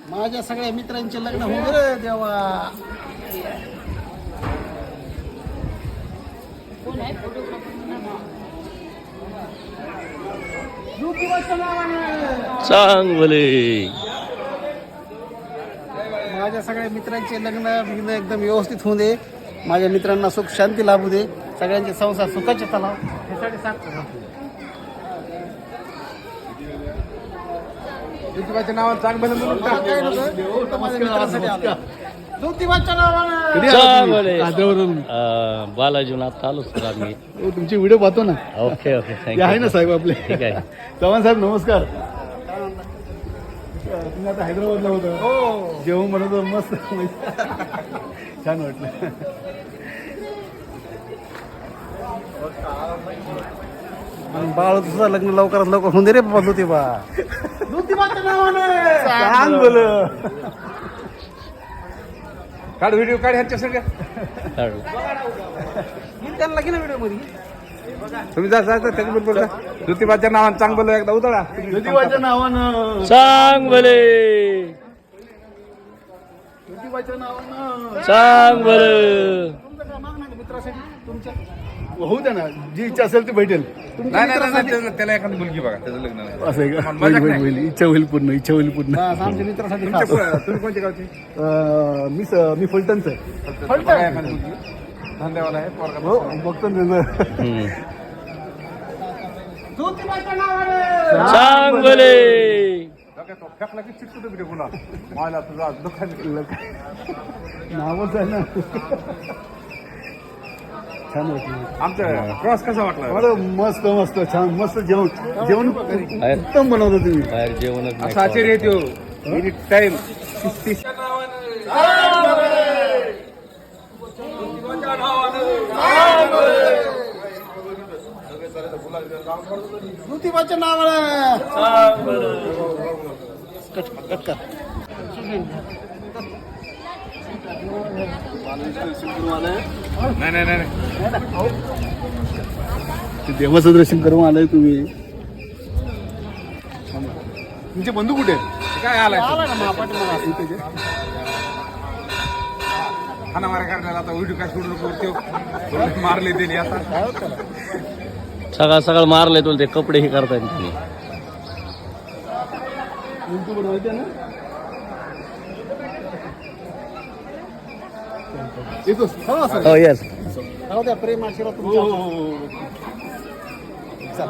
माझ्या सगळ्या मित्रांचे लग्न होऊ रे देवा. चांगले. माझ्या सगळ्या मित्रांचे लग्न एकदम व्यवस्थित होऊ दे. माझ्या मित्रांना सुख शांती लाभू दे. सगळ्यांचे संसार सुखाचे तलाव ह्यासाठी सांगतो. ज्योतिबाच्या नावानं चांगलं म्हणून टाक. काय नको, माझ्या मित्रांसाठी आलो. ज्योतिबाच्या नावानं. चांगले. बालाजीहून आता आलो सर आम्ही. तुमची व्हिडिओ पाहतो ना. ओके ओके ते आहे ना थँक्यू. साहेब आपले. ठीक आहे. चव्हाण साहेब नमस्कार. तुम्ही आता हैदराबादला होता. हो. जेवण बनवतो मस्त. छान वाटलं. आणि बाळ तुझं लग्न लवकरात लवकर होऊन दे रे बाबा. ज्योतिबा ज्योतिबाच्या नावानं. छान बोल. काढ व्हिडिओ काढ ह्यांच्या सगळ्या. काढू. त्यांना की ना व्हिडिओ मध्ये. तुम्ही जा जा त्याच्याबरोबर बोलता. ज्योतिबाच्या नावानं चांग बोल एकदा उतळा. ज्योतिबाच्या नावानं. चांगले. ज्योतिबाच्या नावानं. चांगलं. तुमचं काय मागणं आहे मित्रासाठी तुमच्या? होऊ द्या ना. जी इच्छा असेल ती भेटेल. नाही त्याला एखादी मुलगी बघा त्याचं लग्न असं आहे का? मजाक नाही. होईल इच्छा होईल पूर्ण. इच्छा होईल पूर्ण. आमच्या मित्रासाठी खास. तुम्ही कोणत्या गावचे? मी फलटणचं आहे. फलटण. धंद्यावाला आहे. हो बघतो ना त्याचं. ज्योतिबाच्या नावानं. चांगले. फेकला की चिटकुट बिटे गुन्हा मला तुझा दुःखाने नावच आहे ना. छान वाटलं. आमचा क्रॉस कसा वाटला? मला मस्त मस्त छान मस्त जेवण जेवण उत्तम बनवलं तुम्ही. बाहेर जेवणच नाही. असं आश्चर्य येतो. एनी टाइम ज्योतिबाच्या नावानं. कट कर. नाही नाही नाही देवाचं दर्शन करून आलाय तुम्ही. तुमचे बंधू कुठे काय आलाय? खाना मारा करण्याला आता व्हिडिओ काय सोडू नको. मारले त्यांनी आता. सकाळ सकाळ मारले तुला ते कपडे हे करतायत तुम्ही. येतोस. हो येस. राहू द्या. प्रेम आशीर्वाद तुमच्या. चल